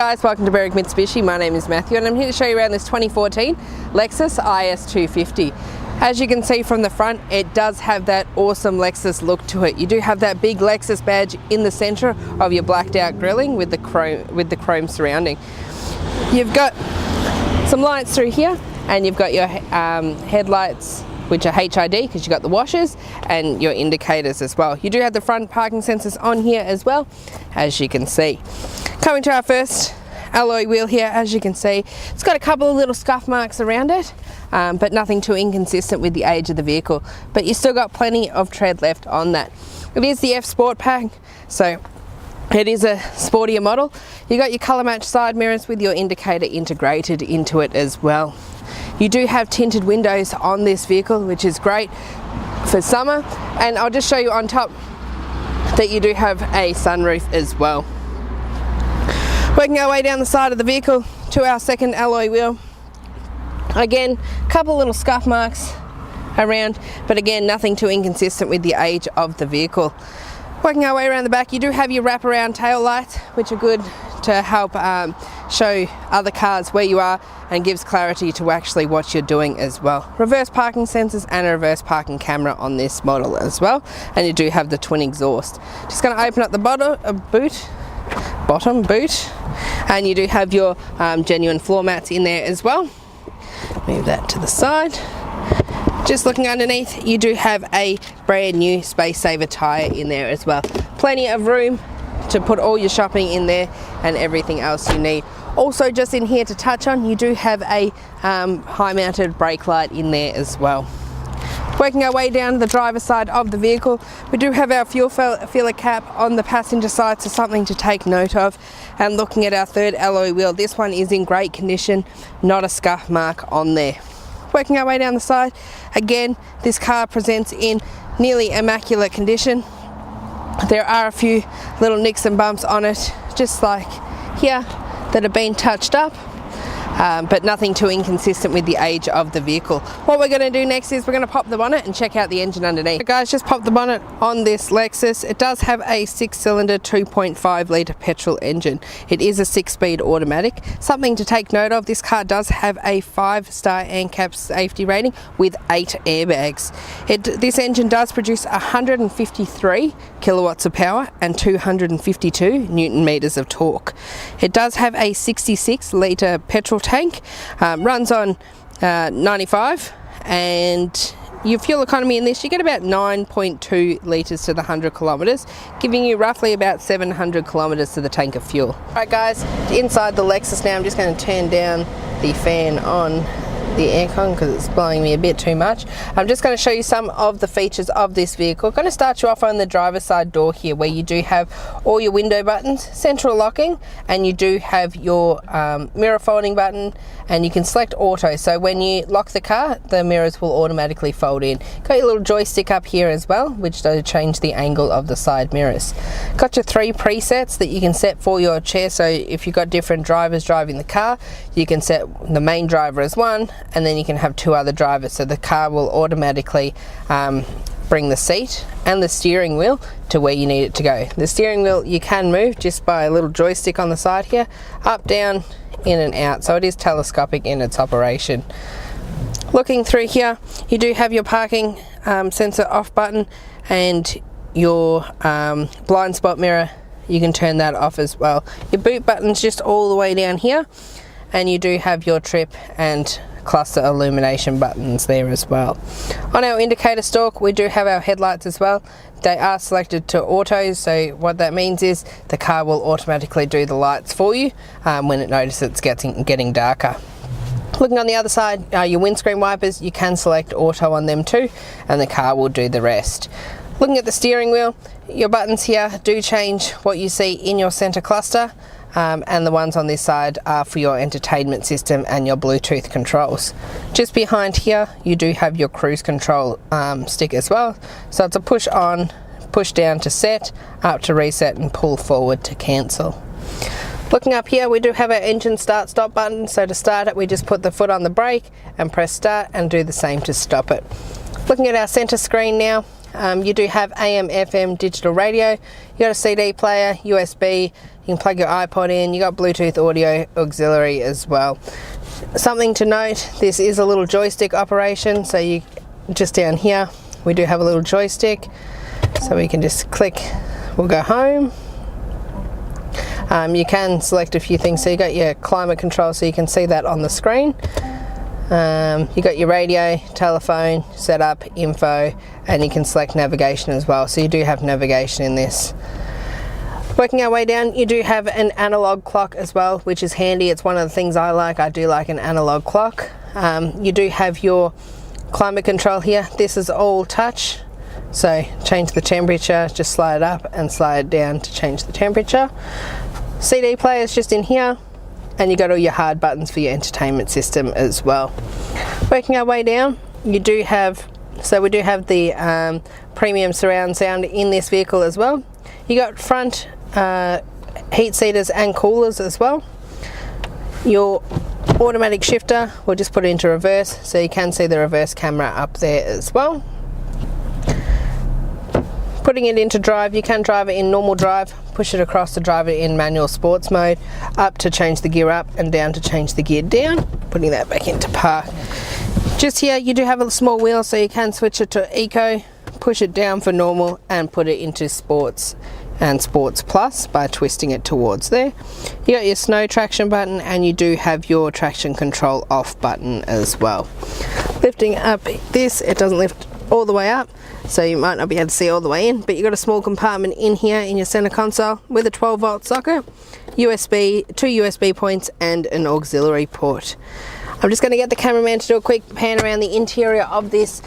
guys, welcome to Berwick Mitsubishi. My name is Matthew and I'm here to show you around this 2014 Lexus IS250. As you can see from the front, it does have that awesome Lexus look to it. You do have that big Lexus badge in the center of your blacked out grilling with the chrome surrounding. You've got some lights through here and you've got your headlights, which are HID because you've got the washers, and your indicators as well. You do have the front parking sensors on here as well, as you can see. Coming to our first alloy wheel here, as you can see, it's got a couple of little scuff marks around it, but nothing too inconsistent with the age of the vehicle. But you still got plenty of tread left on that. It is the F Sport pack, so it is a sportier model. You got your colour match side mirrors with your indicator integrated into it as well. You do have tinted windows on this vehicle, which is great for summer, and I'll just show you on top that you do have a sunroof as well. Working our way down the side of the vehicle to our second alloy wheel. Again, a couple of little scuff marks around, but again, nothing too inconsistent with the age of the vehicle. Working our way around the back, you do have your wraparound tail lights, which are good to help show other cars where you are and gives clarity to actually what you're doing as well. Reverse parking sensors and a reverse parking camera on this model as well, and you do have the twin exhaust. Just going to open up the bottom boot, and you do have your genuine floor mats in there as well. Move that to the side. Just looking underneath, you do have a brand new Space Saver tyre in there as well. Plenty of room to put all your shopping in there and everything else you need. Also, just in here to touch on, you do have a high mounted brake light in there as well. Working our way down the driver's side of the vehicle, we do have our fuel filler cap on the passenger side, so something to take note of. And looking at our third alloy wheel, this one is in great condition, not a scuff mark on there. Working our way down the side, again, this car presents in nearly immaculate condition. There are a few little nicks and bumps on it, just like here, that have been touched up. But nothing too inconsistent with the age of the vehicle. What we're going to do next is we're going to pop the bonnet and check out the engine underneath. So guys, just pop the bonnet on this Lexus. It does have a 6-cylinder 2.5 litre petrol engine. It is a 6-speed automatic. Something to take note of, this car does have a 5-star ANCAP safety rating with 8 airbags. This engine does produce 153 kilowatts of power and 252 newton meters of torque. It does have a 66 litre petrol tank, runs on 95, and your fuel economy in this, you get about 9.2 litres to the 100 kilometres, giving you roughly about 700 kilometres to the tank of fuel. Alright guys, inside the Lexus now, I'm just going to turn down the fan on the aircon because it's blowing me a bit too much. I'm just going to show you some of the features of this vehicle. I'm going to start you off on the driver's side door here, where you do have all your window buttons, central locking, and you do have your mirror folding button, and you can select auto, so when you lock the car, the mirrors will automatically fold in. Got your little joystick up here as well, which does change the angle of the side mirrors. Got your 3 presets that you can set for your chair, so if you've got different drivers driving the car, you can set the main driver as one, and then you can have 2 other drivers, so the car will automatically bring the seat and the steering wheel to where you need it to go. The steering wheel you can move just by a little joystick on the side here, up, down, in and out, so it is telescopic in its operation. Looking through here, you do have your parking sensor off button, and your blind spot mirror, you can turn that off as well. Your boot button's just all the way down here, and you do have your trip and cluster illumination buttons there as well. On our indicator stalk, we do have our headlights as well. They are selected to auto, so what that means is the car will automatically do the lights for you when it notices it's getting darker. Looking on the other side, your windscreen wipers, you can select auto on them too, and the car will do the rest. Looking at the steering wheel, your buttons here do change what you see in your center cluster. And the ones on this side are for your entertainment system and your Bluetooth controls. Just behind here, you do have your cruise control stick as well. So it's a push on, push down to set, up to reset, and pull forward to cancel. Looking up here, we do have our engine start stop button. So to start it, we just put the foot on the brake and press start, and do the same to stop it. Looking at our center screen now, you do have AM, FM, digital radio. You got a CD player, USB, You can plug your iPod in. You got Bluetooth audio auxiliary as well. Something to note, this is a little joystick operation, so you just down here we do have a little joystick, so we can just click, we'll go home. You can select a few things, so you got your climate control, so you can see that on the screen. You got your radio, telephone, setup, info, and you can select navigation as well, so you do have navigation in this. Working our way down, you do have an analog clock as well, which is handy. It's one of the things I like. I do like an analog clock. You do have your climate control here. This is all touch, so change the temperature, just slide it up and slide it down to change the temperature. CD player is just in here, and you got all your hard buttons for your entertainment system as well. Working our way down, you do have, so we do have the premium surround sound in this vehicle as well. You got front heat seaters and coolers as well. Your automatic shifter, we'll just put it into reverse, so you can see the reverse camera up there as well. Putting it into drive, you can drive it in normal drive, push it across to drive it in manual sports mode, up to change the gear up and down to change the gear down. Putting that back into park. Just here you do have a small wheel, so you can switch it to eco, push it down for normal and put it into sports and sports plus by twisting it towards there. You got your snow traction button, and you do have your traction control off button as well. Lifting up this, it doesn't lift all the way up, so you might not be able to see all the way in, but you've got a small compartment in here in your center console with a 12-volt socket, USB, 2 USB points and an auxiliary port. I'm just going to get the cameraman to do a quick pan around the interior of this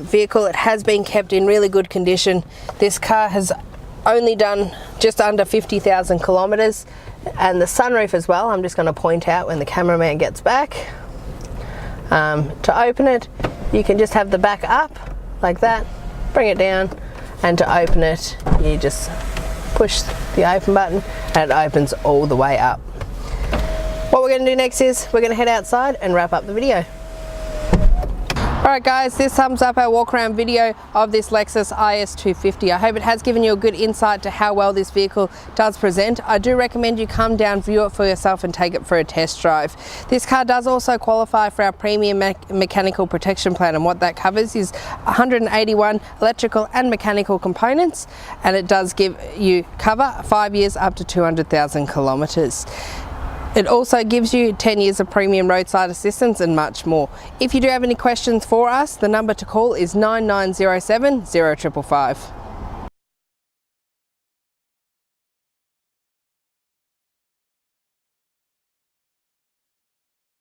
vehicle. It has been kept in really good condition. This car has only done just under 50,000 kilometers, and the sunroof as well, I'm just going to point out when the cameraman gets back. To open it, you can just have the back up like that, bring it down, and to open it you just push the open button and it opens all the way up. What we're going to do next is we're going to head outside and wrap up the video. Alright guys, this sums up our walk around video of this Lexus IS250. I hope it has given you a good insight to how well this vehicle does present. I do recommend you come down, view it for yourself and take it for a test drive. This car does also qualify for our premium mechanical protection plan, and what that covers is 181 electrical and mechanical components, and it does give you cover 5 years up to 200,000 kilometers. It also gives you 10 years of premium roadside assistance and much more. If you do have any questions for us, the number to call is 9907 0555.